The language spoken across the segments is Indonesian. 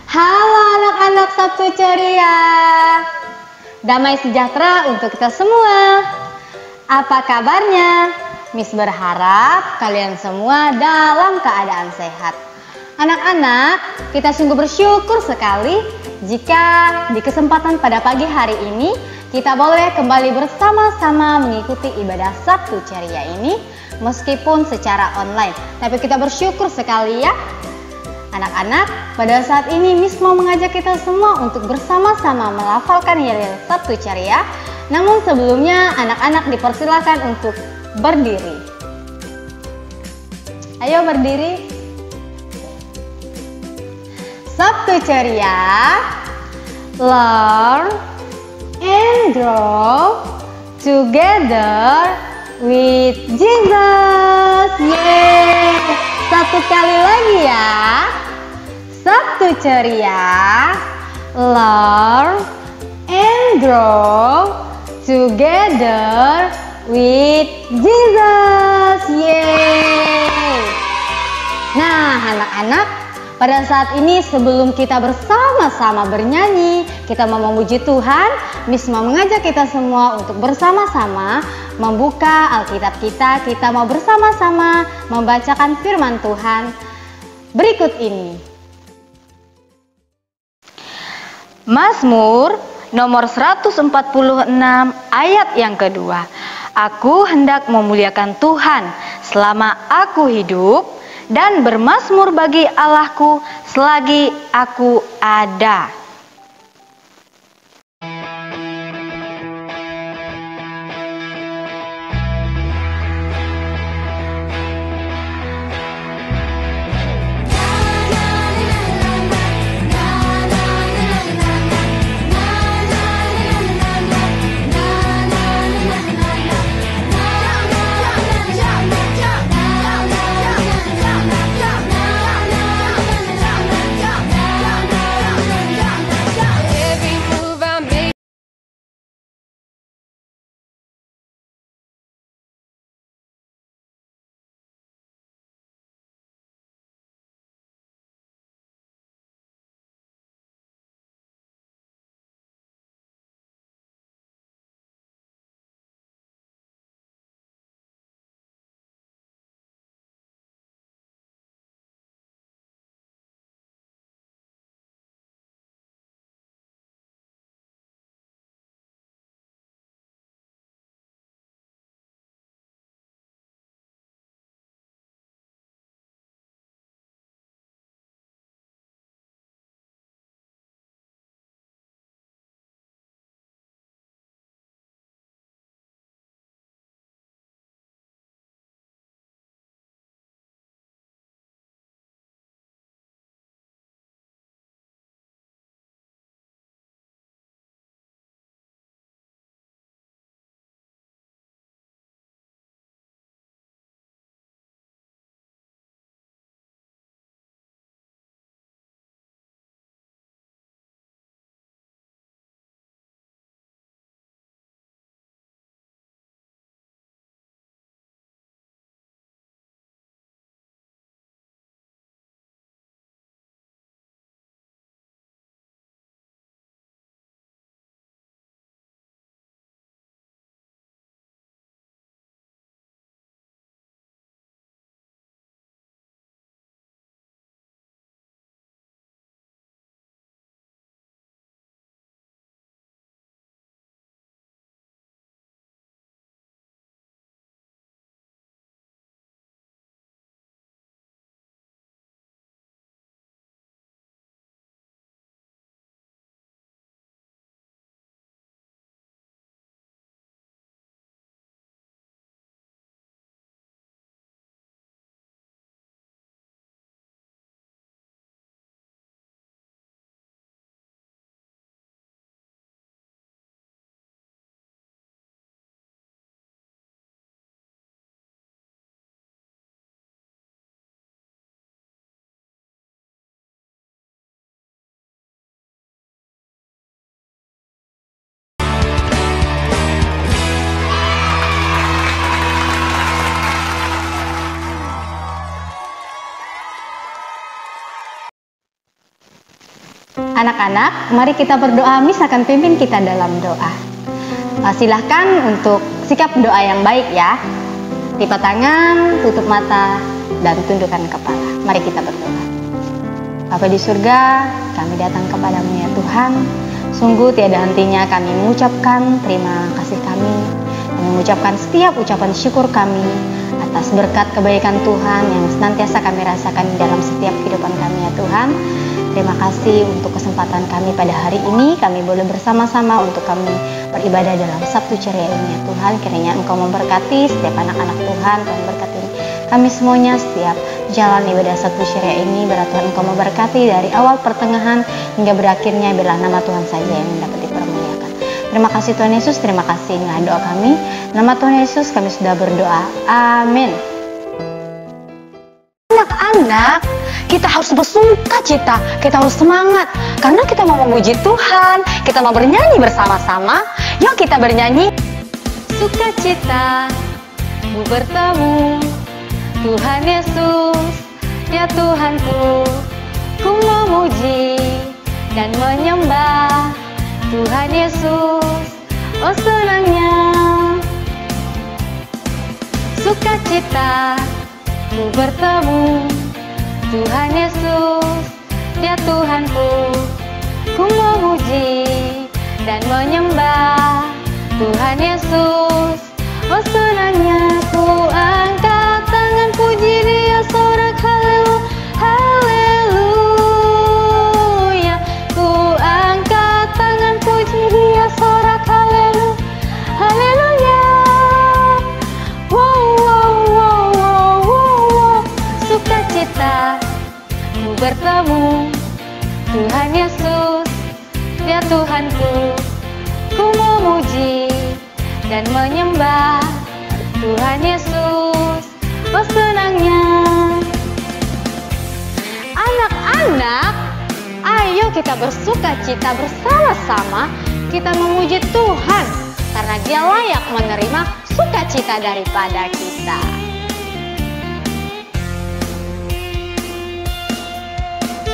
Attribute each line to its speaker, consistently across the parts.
Speaker 1: Halo anak-anak Sabtu ceria. Damai sejahtera untuk kita semua. Apa kabarnya? Miss berharap kalian semua dalam keadaan sehat. Anak-anak, kita sungguh bersyukur sekali jika di kesempatan pada pagi hari ini kita boleh kembali bersama-sama mengikuti ibadah Sabtu ceria ini meskipun secara online. Tapi kita bersyukur sekali ya. Anak-anak, pada saat ini Miss mau mengajak kita semua untuk bersama-sama melafalkan yel-yel Sabtu ceria. Namun sebelumnya anak-anak dipersilakan untuk berdiri. Ayo berdiri. Sabtu ceria, learn and grow together with Jesus. Yeay! Satu kali lagi ya. Sabtu ceria, learn and grow together with Jesus. Yeay! Nah, anak-anak, pada saat ini sebelum kita bersama-sama bernyanyi, kita mau memuji Tuhan, Miss mau mengajak kita semua untuk bersama-sama membuka Alkitab kita. Kita mau bersama-sama membacakan firman Tuhan berikut ini. Mazmur nomor 146 ayat yang kedua. Aku hendak memuliakan Tuhan selama aku hidup, dan bermazmur bagi Allahku selagi aku ada. Anak-anak, mari kita berdoa, Miss akan pimpin kita dalam doa. Silahkan untuk sikap doa yang baik ya. Lipat tangan, tutup mata, dan tundukkan kepala. Mari kita berdoa. Bapa di surga, kami datang kepadamu ya Tuhan. Sungguh tiada hentinya kami mengucapkan terima kasih kami. Kami mengucapkan setiap ucapan syukur kami atas berkat kebaikan Tuhan yang senantiasa kami rasakan dalam setiap kehidupan kami ya Tuhan. Terima kasih untuk kesempatan kami pada hari ini. Kami boleh bersama-sama untuk kami beribadah dalam Sabtu Ceria ini ya Tuhan. Kiranya Engkau memberkati setiap anak-anak Tuhan. Tuhan berkati kami semuanya setiap jalan ibadah Sabtu Ceria ini. Biarlah Tuhan Engkau memberkati dari awal pertengahan hingga berakhirnya. Biarlah nama Tuhan saja yang dapat dipermuliakan. Terima kasih Tuhan Yesus. Terima kasih inilah doa kami. Nama Tuhan Yesus kami sudah berdoa. Amin. Anak-anak, kita harus bersuka cita, kita harus semangat karena kita mau memuji Tuhan, kita mau bernyanyi bersama-sama. Yuk kita bernyanyi. Sukacita ku bertemu Tuhan Yesus, ya Tuhanku, ku memuji dan menyembah Tuhan Yesus. Oh senangnya sukacita ku bertemu Tuhan Yesus, ya Tuhanku, ku memuji dan menyembah Tuhan Yesus. Oh senangnya ku angkat tangan puji Dia, sorak haleluya. Ku angkat tangan puji Dia, sorak haleluya. Sukacita ku bertemu Tuhan Yesus, ya Tuhanku, ku memuji dan menyembah Tuhan Yesus. Oh senangnya anak-anak, ayo kita bersukacita bersama-sama. Kita memuji Tuhan karena Dia layak menerima sukacita daripada kita.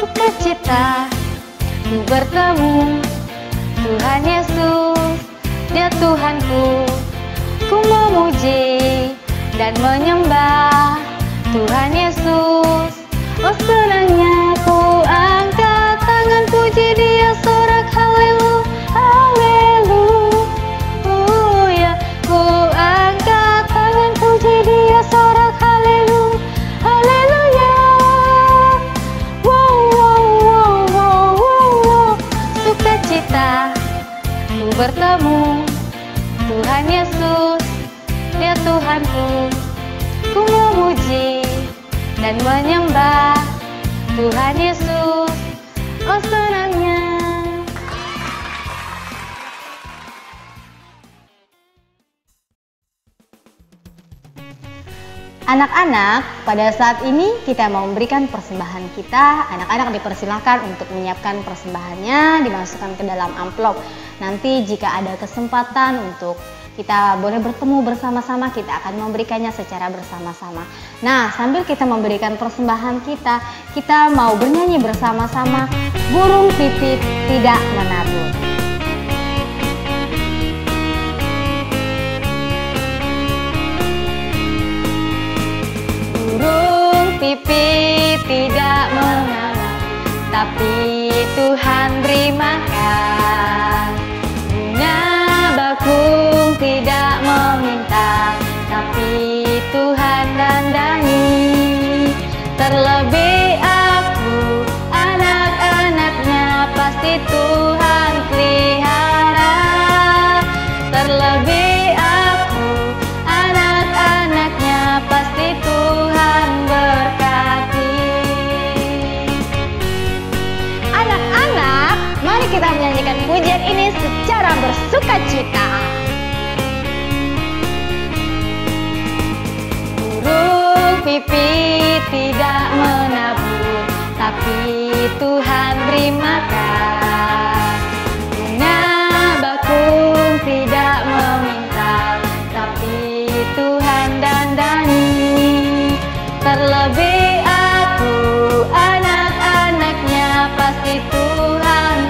Speaker 1: Sukacita ku bertemu Tuhan Yesus, Dia Tuhanku, ku memuji dan menyembah Tuhan Yesus. Oh senangnya ku angkat tangan puji Dia, sorak haleluya, haleluya. Ku angkat tangan puji Dia, sorak haleluya, haleluya. Sukacita ku bertemu Tuhan Yesus, ya Tuhanku, ku memuji dan menyembah Tuhan Yesus. Oh senangnya. Anak-anak, pada saat ini kita mau memberikan persembahan kita. Anak-anak dipersilahkan untuk menyiapkan persembahannya, dimasukkan ke dalam amplop. Nanti jika ada kesempatan untuk kita boleh bertemu bersama-sama, kita akan memberikannya secara bersama-sama. Nah, sambil kita memberikan persembahan kita, kita mau bernyanyi bersama-sama Burung Pipit Tidak Menabur. Burung pipit tidak menabur, tapi Tuhan beri makan. Bunga bakung tidak meminta, tapi Tuhan dandani. Terlebih aku, anak-anaknya pasti Tuhan pelihara. Terlebih aku, anak-anaknya pasti Tuhan berkati. Anak-anak, mari kita menyanyikan pujian ini secara bersukacita. Burung pipit tidak menabur, tapi Tuhan beri makan. Bunga bakung tidak meminta, tapi Tuhan dandani. Terlebih aku, anak-anaknya pasti Tuhan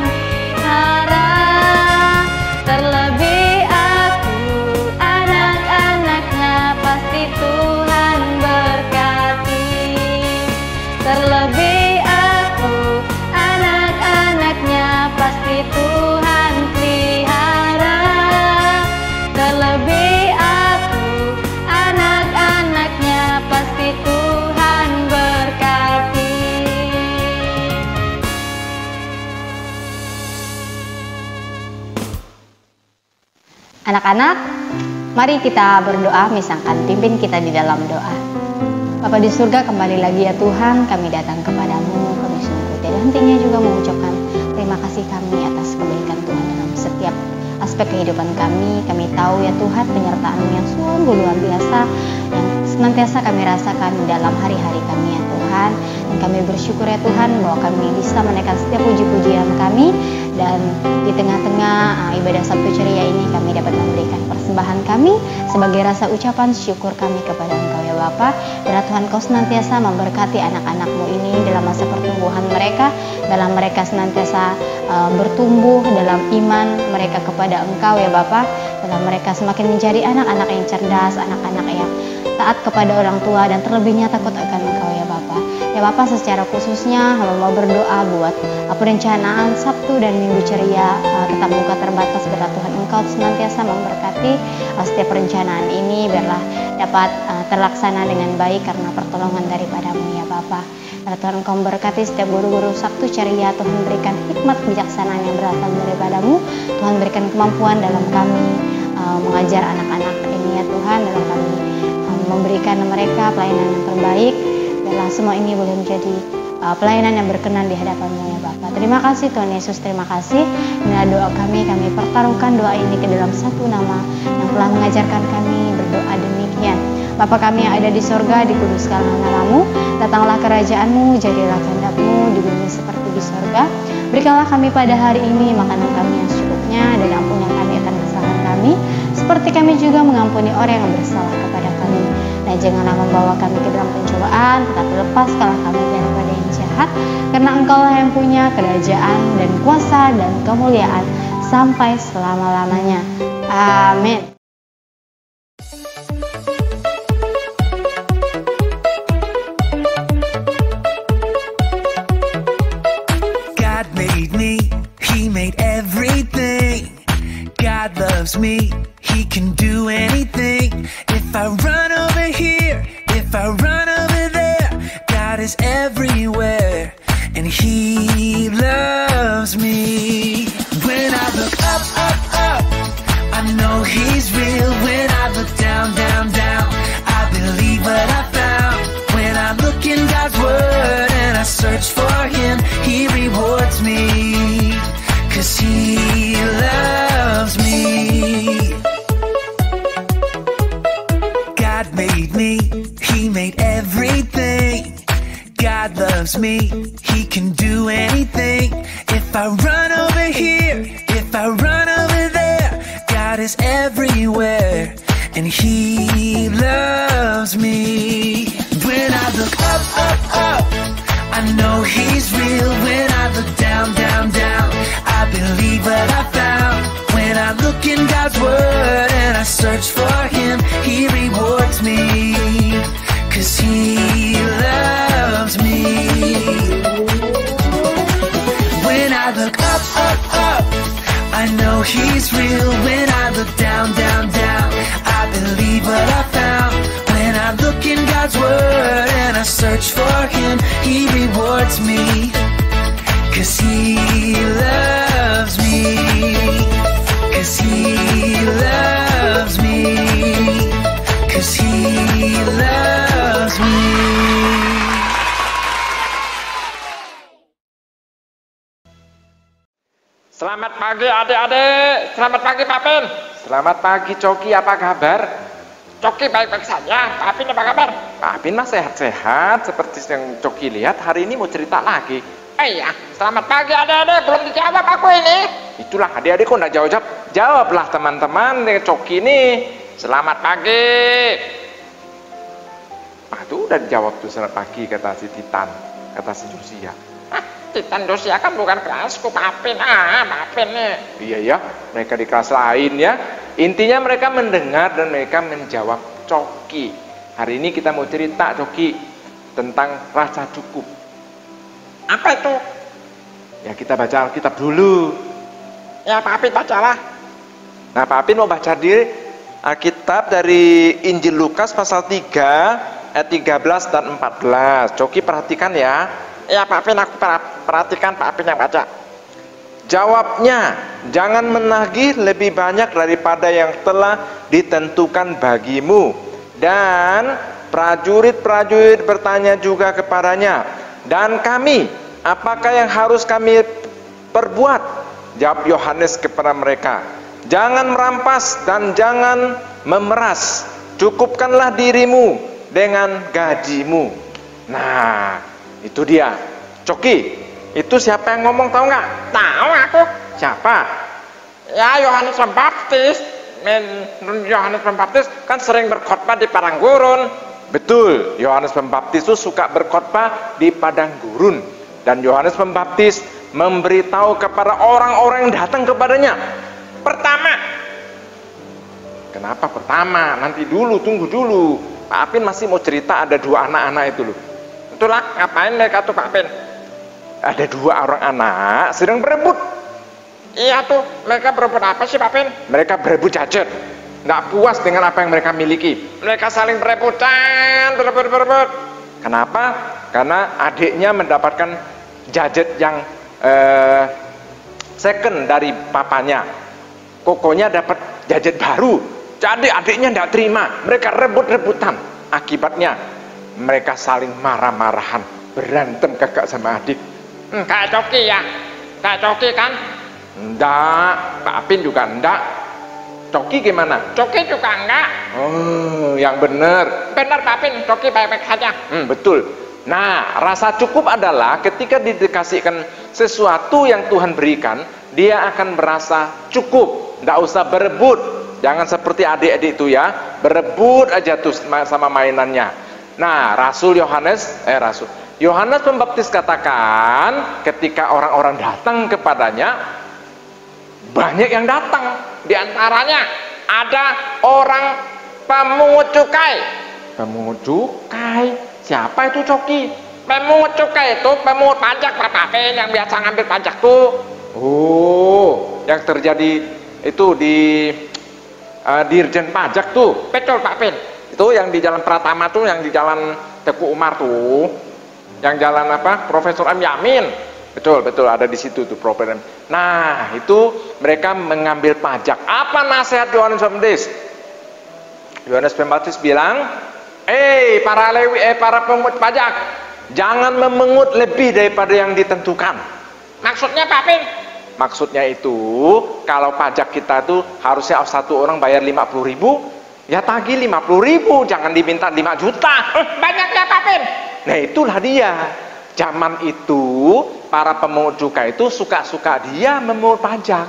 Speaker 1: Anak-anak, mari kita berdoa, misalkan pimpin kita di dalam doa. Bapa di surga, kembali lagi ya Tuhan, kami datang kepadamu, kami sungguh tiada hentinya juga mengucapkan terima kasih kami atas kebaikan Tuhan dalam setiap aspek kehidupan kami. Kami tahu ya Tuhan, penyertaan-Mu yang sungguh luar biasa, yang senantiasa kami rasakan dalam hari-hari kami ya Tuhan. Dan kami bersyukur ya Tuhan bahwa kami bisa menaikkan setiap puji-pujian kami, dan di tengah-tengah ibadah Sabtu Ceria ini kami dapat memberikan persembahan kami sebagai rasa ucapan syukur kami kepada Engkau ya Bapa. Biarlah Tuhan Kau senantiasa memberkati anak-anak-Mu ini dalam masa pertumbuhan mereka, dalam mereka senantiasa bertumbuh dalam iman mereka kepada Engkau ya Bapa, dalam mereka semakin menjadi anak-anak yang cerdas, anak-anak yang taat kepada orang tua, dan terlebihnya takut akan Engkau ya Bapa. Ya Bapa, secara khususnya hamba mau berdoa buat perencanaan Sabtu dan Minggu Ceria tetap muka terbatas. Biarlah Tuhan Engkau senantiasa memberkati setiap perencanaan ini, biarlah dapat terlaksana dengan baik karena pertolongan daripada-Mu ya Bapa. Biarlah Tuhan Engkau memberkati setiap guru-guru Sabtu Ceria. Tuhan berikan hikmat kebijaksanaan yang berasal daripada-Mu. Tuhan berikan kemampuan dalam kami mengajar anak-anak ini ya Tuhan, dalam kami memberikan mereka pelayanan yang terbaik. Biarlah semua ini boleh menjadi pelayanan yang berkenan di hadapan-Mu ya Bapa. Terima kasih Tuhan Yesus, terima kasih. Inilah doa kami pertaruhkan doa ini ke dalam satu nama yang telah mengajarkan kami berdoa demikian. Bapa kami yang ada di sorga, dikuduskanlah nama-Mu, datanglah kerajaan-Mu, jadilah kehendak-Mu di bumi seperti di sorga. Berikanlah kami pada hari ini makanan kami yang secukupnya, dan ampuni kami akan kesalahan kami, seperti kami juga mengampuni orang yang bersalah kepada kami. Dan janganlah membawa kami ke dalam pencobaan, tetapi lepaskanlah kami daripada yang jahat, karena Engkaulah yang punya kerajaan dan kuasa dan kemuliaan sampai selama-lamanya. Amin.
Speaker 2: God made me, He made everything. God loves me, He can do anything. If I run over here, if I run over there, God is everywhere, and He loves me. When I look up, up, up, I know He's real. When I look down, down, down, I believe what I found. When I look in God's Word and I search for Him, He rewards me, 'cause He loves me. God made me, He made everything. God loves me, He can do anything. If I run over here, if I run over there, God is everywhere, and He loves me. When I look up, up, up, I know He's real. When I look down, down, down, I believe what I found. When I look in God's Word and I search for Him, He rewards me, 'cause He loves me. When I look up, up, up, I know He's real. When I look down, down, down, I believe what I found. When I look in God's Word and I search for Him, He rewards me, 'cause He loves me, 'cause He loves me, 'cause He loves me.
Speaker 3: Selamat pagi adik-adik, selamat pagi Pak Pin.
Speaker 4: Selamat pagi Coki, apa kabar?
Speaker 3: Coki baik-baik saja, Pak Pin apa kabar?
Speaker 4: Pak Pin mah sehat-sehat, seperti yang Coki lihat hari ini mau cerita lagi.
Speaker 3: Iya, selamat pagi adik-adik, belum dijawab aku ini.
Speaker 4: Itulah adik-adik kok nggak jawab-jawab, jawablah teman-teman Coki ini. Selamat pagi. Tuh udah dijawab tuh, selamat pagi kata si Titan, kata si Lucia.
Speaker 3: Titan Lucia kan bukan kelasku Pak Pin, Pak Pin nih.
Speaker 4: Iya ya, mereka di kelas lain ya. Intinya mereka mendengar dan mereka menjawab Coki. Hari ini kita mau cerita Coki tentang rasa cukup.
Speaker 3: Apa itu?
Speaker 4: Ya kita baca Alkitab dulu.
Speaker 3: Ya Pak Pin bacalah.
Speaker 4: Nah Pak Pin mau baca di Alkitab dari Injil Lukas pasal 3 ayat 13 dan 14. Coki perhatikan ya.
Speaker 3: Ya Pak Pin, aku perhatikan Pak Pin yang baca.
Speaker 4: Jawabnya, jangan menagih lebih banyak daripada yang telah ditentukan bagimu. Dan prajurit-prajurit bertanya juga kepadanya, dan kami, apakah yang harus kami perbuat? Jawab Yohanes kepada mereka, jangan merampas dan jangan memeras, cukupkanlah dirimu dengan gajimu. Nah, itu dia. Coki, itu siapa yang ngomong, tahu nggak?
Speaker 3: Tahu aku.
Speaker 4: Siapa?
Speaker 3: Ya, Yohanes Pembaptis. Yohanes Pembaptis kan sering berkhotbah di padang gurun.
Speaker 4: Betul, Yohanes Pembaptis itu suka berkhotbah di padang gurun. Dan Yohanes Pembaptis memberitahu kepada orang-orang yang datang kepadanya.
Speaker 3: Pertama.
Speaker 4: Kenapa pertama? Nanti dulu, tunggu dulu. Pak Apin masih mau cerita ada 2 anak-anak itu loh.
Speaker 3: Itulah, ngapain mereka tuh Pak Apin?
Speaker 4: Ada 2 orang anak sedang berebut.
Speaker 3: Iya tuh, mereka berebut apa sih Pak Apin?
Speaker 4: Mereka berebut gadget. Nggak puas dengan apa yang mereka miliki.
Speaker 3: Mereka saling berebutan, berebut.
Speaker 4: Kenapa? Karena adiknya mendapatkan gadget yang second dari papanya. Kokonya dapat gadget baru. Jadi adiknya tidak terima. Mereka rebut-rebutan. Akibatnya mereka saling marah-marahan, berantem kakak sama adik.
Speaker 3: Kayak Coki ya? Kayak Coki kan?
Speaker 4: Enggak, Pak Apin juga enggak. Coki gimana?
Speaker 3: Coki juga enggak.
Speaker 4: Oh, yang benar.
Speaker 3: Benar Pak Apin, Coki baik-baik saja.
Speaker 4: Betul. Nah, rasa cukup adalah ketika dikasihkan sesuatu yang Tuhan berikan, dia akan merasa cukup. Nggak usah berebut. Jangan seperti adik-adik itu ya, berebut aja tuh sama mainannya. Nah, Yohanes Pembaptis katakan, ketika orang-orang datang kepadanya, banyak yang datang.
Speaker 3: Di antaranya ada orang pemungut cukai.
Speaker 4: Pemungut cukai? Siapa itu Coki?
Speaker 3: Pemungut cukai itu pemungut pajak Pak Apin, yang biasa ngambil pajak tuh.
Speaker 4: Oh, yang terjadi itu di Dirjen Pajak tuh.
Speaker 3: Betul Pak Apin.
Speaker 4: Itu yang di Jalan Pratama tuh, yang di Jalan Teguh Umar tuh. Yang jalan apa? Profesor M. Yamin. Betul, ada di situ tuh Profesor M. Nah, itu mereka mengambil pajak. Apa nasihat Yohanes Pembaptis? Yohanes Pembaptis bilang, para pemungut pajak, jangan memungut lebih daripada yang ditentukan.
Speaker 3: Maksudnya Pak Apin?
Speaker 4: Maksudnya itu, kalau pajak kita tuh harusnya satu orang bayar 50.000, ya tagih 50.000, jangan diminta 5 juta.
Speaker 3: Banyaknya Pak Apin.
Speaker 4: Nah, itulah dia. Zaman itu para pemungut cukai itu suka-suka dia memungut pajak.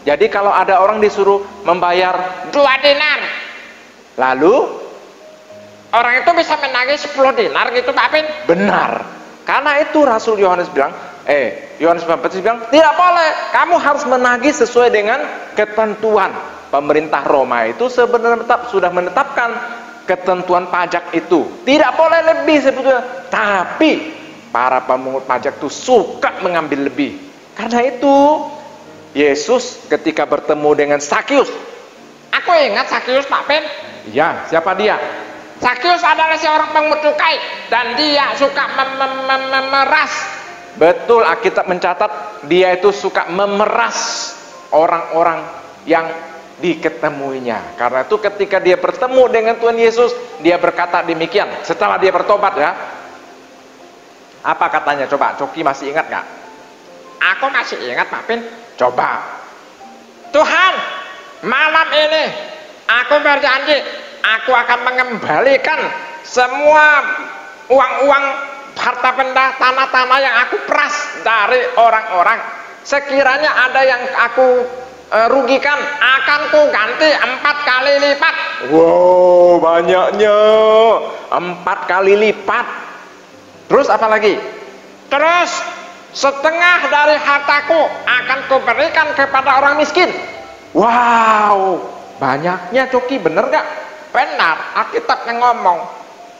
Speaker 4: Jadi kalau ada orang disuruh membayar
Speaker 3: 2 dinar,
Speaker 4: lalu
Speaker 3: orang itu bisa menagih 10 dinar gitu Pak Apin?
Speaker 4: Benar. Karena itu Rasul Yohanes bilang, Yohanes Pembaptis bilang, tidak boleh, kamu harus menagih sesuai dengan ketentuan. Pemerintah Roma itu sebenarnya sudah menetapkan ketentuan pajak itu. Tidak boleh lebih sebetulnya. Tapi para pemungut pajak itu suka mengambil lebih. Karena itu Yesus ketika bertemu dengan Sakius.
Speaker 3: Aku ingat Sakius Pak Apin.
Speaker 4: Ya, siapa dia?
Speaker 3: Sakius adalah seorang pemungut cukai dan dia suka memeras.
Speaker 4: Betul, Alkitab mencatat dia itu suka memeras orang-orang yang diketemuinya. Karena itu ketika dia bertemu dengan Tuhan Yesus, dia berkata demikian. Setelah dia bertobat ya, apa katanya? Coba, Coki masih ingat nggak?
Speaker 3: Aku masih ingat Pak Apin.
Speaker 4: Coba.
Speaker 3: Tuhan, malam ini aku berjanji, aku akan mengembalikan semua uang-uang, harta benda, tanah-tanah yang aku peras dari orang-orang. Sekiranya ada yang aku rugikan, akan ku ganti 4 kali lipat.
Speaker 4: Wow, banyaknya 4 kali lipat. Terus apa lagi?
Speaker 3: Terus setengah dari hartaku akan kuberikan kepada orang miskin.
Speaker 4: Wow, banyaknya Coki, bener gak?
Speaker 3: Benar, Alkitab yang ngomong.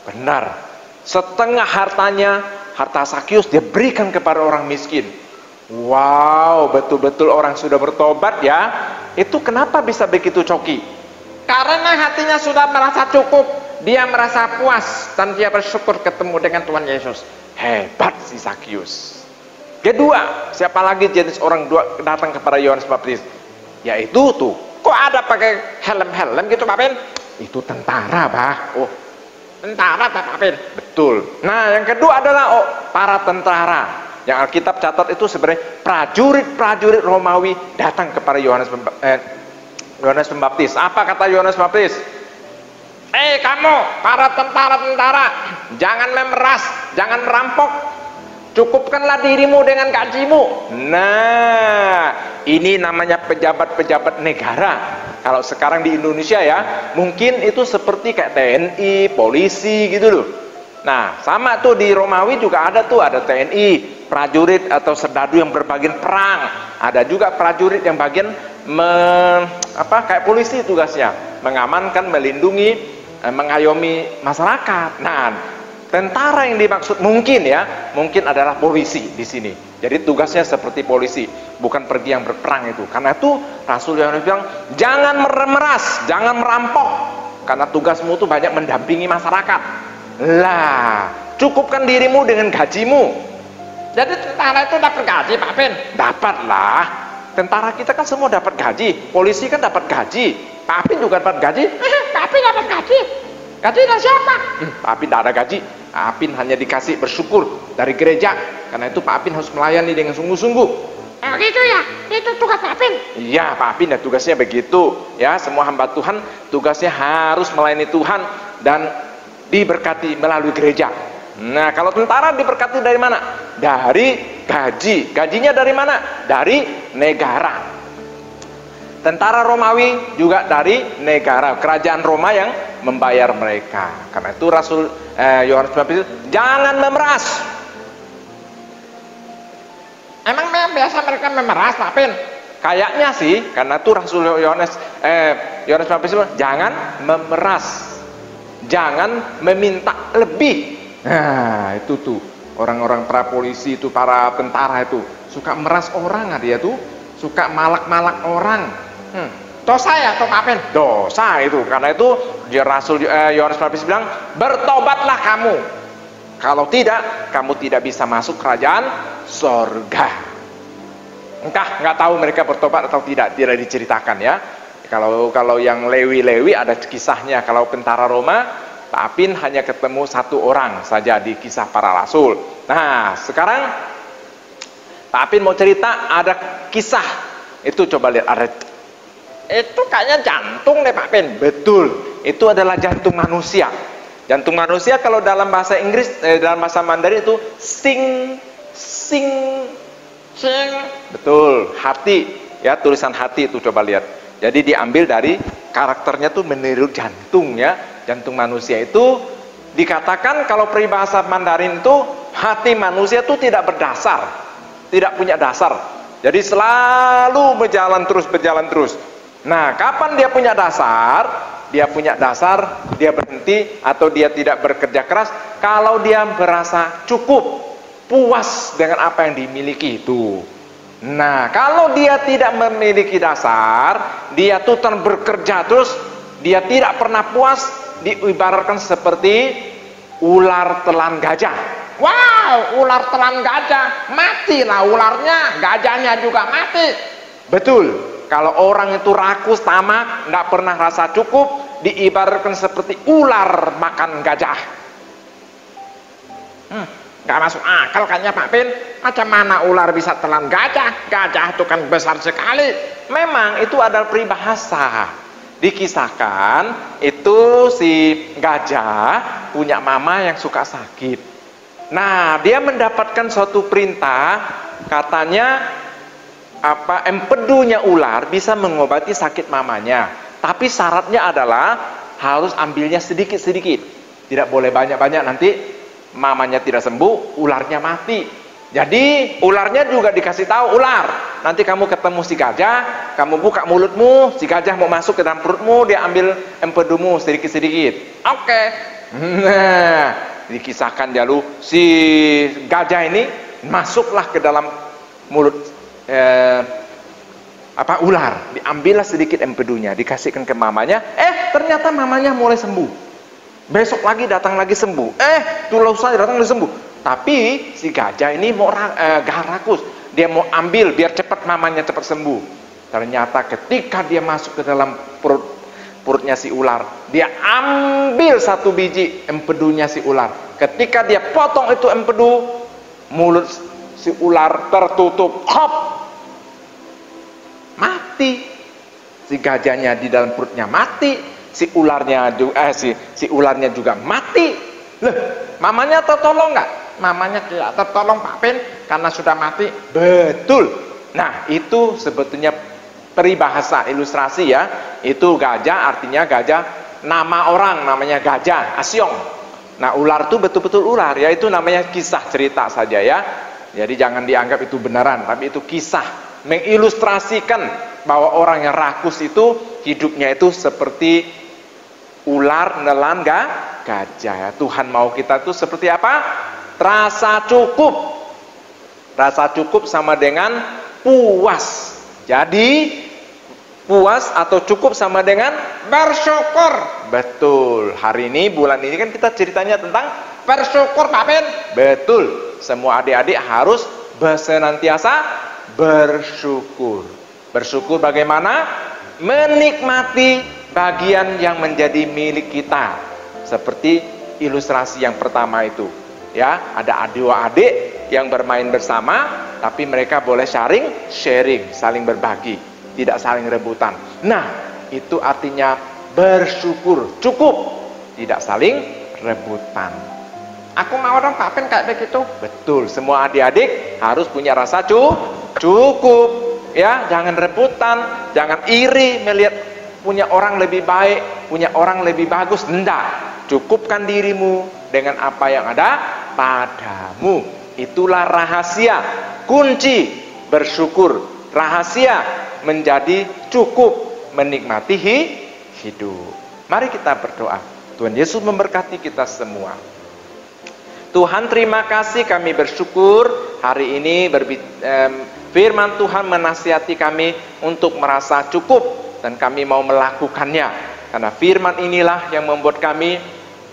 Speaker 4: Benar. Setengah hartanya, harta Sakius, dia berikan kepada orang miskin. Wow, betul-betul orang sudah bertobat ya. Itu kenapa bisa begitu Coki?
Speaker 3: Karena hatinya sudah merasa cukup, dia merasa puas dan dia bersyukur ketemu dengan Tuhan Yesus.
Speaker 4: Hebat si Sakius. Kedua, siapa lagi jenis orang dua datang kepada Yohanes Pembaptis? Yaitu tuh,
Speaker 3: Kok ada pakai helm-helm gitu Pak Pin?
Speaker 4: itu tentara, Bah.
Speaker 3: Oh, tentara Pak Pin.
Speaker 4: Betul. Nah, yang kedua adalah para tentara. Yang Alkitab catat itu sebenarnya prajurit-prajurit Romawi datang kepada Yohanes Pembaptis. Apa kata Yohanes Pembaptis?
Speaker 3: Kamu para tentara-tentara, jangan memeras, jangan merampok. Cukupkanlah dirimu dengan gajimu.
Speaker 4: Nah, ini namanya pejabat-pejabat negara. Kalau sekarang di Indonesia ya, mungkin itu seperti kayak TNI, polisi gitu loh. Nah, sama tuh di Romawi juga ada tuh, ada TNI, prajurit atau serdadu yang berbagian perang. Ada juga prajurit yang bagian kayak polisi tugasnya, mengamankan, melindungi, mengayomi masyarakat. Nah, tentara yang dimaksud mungkin adalah polisi di sini. Jadi tugasnya seperti polisi, bukan pergi yang berperang itu. Karena itu Rasul Yohanes bilang, jangan memeras, jangan merampok, karena tugasmu itu banyak mendampingi masyarakat. Lah, cukupkan dirimu dengan gajimu.
Speaker 3: Jadi tentara itu dapat gaji Pak Pin?
Speaker 4: Dapatlah. Tentara kita kan semua dapat gaji, polisi kan dapat gaji, Pak Pin juga dapat gaji.
Speaker 3: Pak Pin dapat gaji? Gaji dari siapa?
Speaker 4: Pak Apin tidak ada gaji. Pak Apin hanya dikasih bersyukur dari gereja. Karena itu Pak Apin harus melayani dengan sungguh-sungguh.
Speaker 3: Gitu ya? Itu tugas Pak Apin?
Speaker 4: Iya, Pak Apin ya tugasnya begitu. Ya, semua hamba Tuhan tugasnya harus melayani Tuhan dan diberkati melalui gereja. Nah, kalau tentara diberkati dari mana? Dari gaji. Gajinya dari mana? Dari negara. Tentara Romawi juga dari negara, kerajaan Roma yang membayar mereka. Karena itu Rasul Yohanes Pembaptis, jangan memeras.
Speaker 3: Emang biasa mereka memeras Pak Pin?
Speaker 4: Kayaknya sih, karena itu Rasul Yohanes Pembaptis, jangan memeras, jangan meminta lebih. Nah, itu tuh orang-orang para polisi itu, para tentara itu suka meras orang, dia tuh suka malak-malak orang.
Speaker 3: Dosa ya tuh Pak Pin?
Speaker 4: Dosa itu. Karena itu dia Rasul Yohanes Pembaptis bilang, bertobatlah kamu. Kalau tidak, kamu tidak bisa masuk kerajaan sorga. Entah, nggak tahu mereka bertobat atau tidak diceritakan ya. Kalau yang Lewi ada kisahnya. Kalau tentara Roma, Pak Apin hanya ketemu satu orang saja di kisah para rasul. Nah, sekarang Pak Apin mau cerita ada kisah. Itu coba lihat, ada.
Speaker 3: Itu kayaknya jantung deh Pak Pin.
Speaker 4: Betul, itu adalah jantung manusia. Jantung manusia kalau dalam bahasa Inggris, dalam bahasa Mandarin itu sing. Betul, hati. Ya, tulisan hati itu coba lihat. Jadi diambil dari karakternya tuh meniru jantung ya. Jantung manusia itu dikatakan kalau peribahasa Mandarin itu hati manusia itu tidak berdasar, tidak punya dasar. Jadi selalu berjalan terus. Nah, kapan dia punya dasar? Dia berhenti atau dia tidak bekerja keras kalau dia merasa cukup, puas dengan apa yang dimiliki itu. Nah, kalau dia tidak memiliki dasar, dia tuh bekerja terus, dia tidak pernah puas, diibaratkan seperti ular telan gajah.
Speaker 3: Wow, ular telan gajah, matilah ularnya, gajahnya juga mati.
Speaker 4: Betul. Kalau orang itu rakus, tamak, nggak pernah rasa cukup, diibaratkan seperti ular makan gajah.
Speaker 3: Nggak masuk akal kayaknya Pak Pin. Macam mana ular bisa telan gajah? Gajah itu kan besar sekali.
Speaker 4: Memang itu adalah peribahasa. Dikisahkan itu si gajah punya mama yang suka sakit. Nah, dia mendapatkan suatu perintah, katanya empedunya ular bisa mengobati sakit mamanya, tapi syaratnya adalah harus ambilnya sedikit-sedikit, tidak boleh banyak-banyak, nanti mamanya tidak sembuh, ularnya mati. Jadi ularnya juga dikasih tahu, ular, nanti kamu ketemu si gajah, kamu buka mulutmu, si gajah mau masuk ke dalam perutmu, dia ambil empedumu sedikit-sedikit.
Speaker 3: Oke.
Speaker 4: Nah, dikisahkan dulu si gajah ini masuklah ke dalam mulut ular, diambillah sedikit empedunya, dikasihkan ke mamanya. Ternyata mamanya mulai sembuh. Besok lagi datang lagi sembuh. Tulau saya datang lagi sembuh. Tapi si gajah ini mau rakus. Dia mau ambil biar cepat mamanya cepat sembuh. Ternyata ketika dia masuk ke dalam perutnya si ular, dia ambil satu biji empedunya si ular. Ketika dia potong itu empedu, mulut si ular tertutup, hop, mati. Si gajahnya di dalam perutnya mati, si ularnya juga mati. Loh, mamanya tertolong nggak? Mamanya tidak tertolong Pak Pin karena sudah mati. Betul. Nah, itu sebetulnya peribahasa ilustrasi ya. Itu gajah artinya gajah, nama orang namanya gajah, Asyong. Nah, ular itu betul-betul ular ya, itu namanya kisah cerita saja ya. Jadi jangan dianggap itu benaran, tapi itu kisah mengilustrasikan bahwa orang yang rakus itu hidupnya itu seperti ular nelan gajah ya. Tuhan mau kita itu seperti apa? Rasa cukup. Rasa cukup sama dengan puas. Jadi puas atau cukup sama dengan bersyukur. Betul. Hari ini, bulan ini kan kita ceritanya tentang bersyukur Pak Pin. Betul. Semua adik-adik harus senantiasa bersyukur. Bersyukur bagaimana? Menikmati bagian yang menjadi milik kita. Seperti ilustrasi yang pertama itu. Ya, ada adik-adik yang bermain bersama, tapi mereka boleh sharing, saling berbagi, tidak saling rebutan. Nah, itu artinya bersyukur, cukup, tidak saling rebutan. Aku mau dong Pak Pin kayak begitu. Betul, semua adik-adik harus punya rasa cukup. Ya, jangan rebutan, jangan iri melihat punya orang lebih baik, punya orang lebih bagus. Enggak. Cukupkan dirimu dengan apa yang ada padamu. Itulah rahasia, kunci bersyukur. Rahasia menjadi cukup, menikmati hidup. Mari kita berdoa. Tuhan Yesus memberkati kita semua. Tuhan, terima kasih, kami bersyukur hari ini firman Tuhan menasihati kami untuk merasa cukup, dan kami mau melakukannya. Karena firman inilah yang membuat kami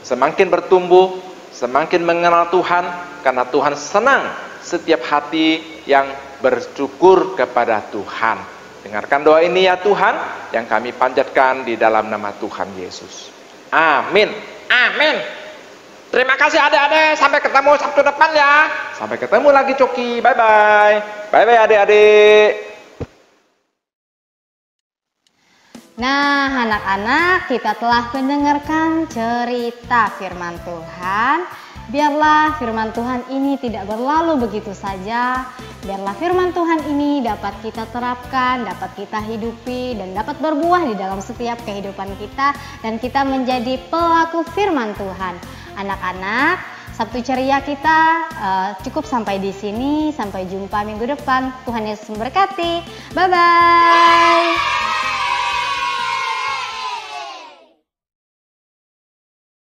Speaker 4: semakin bertumbuh, semakin mengenal Tuhan, karena Tuhan senang setiap hati yang bersyukur kepada Tuhan. Dengarkan doa ini ya Tuhan, yang kami panjatkan di dalam nama Tuhan Yesus. Amin.
Speaker 3: Amin. Terima kasih adik-adik, sampai ketemu Sabtu depan ya.
Speaker 4: Sampai ketemu lagi Coki, bye-bye. Bye-bye adik-adik.
Speaker 1: Nah, anak-anak, kita telah mendengarkan cerita firman Tuhan. Biarlah firman Tuhan ini tidak berlalu begitu saja. Biarlah firman Tuhan ini dapat kita terapkan, dapat kita hidupi, dan dapat berbuah di dalam setiap kehidupan kita. Dan kita menjadi pelaku firman Tuhan. Anak-anak, Sabtu ceria kita cukup sampai di sini. Sampai jumpa minggu depan. Tuhan Yesus memberkati. Bye-bye.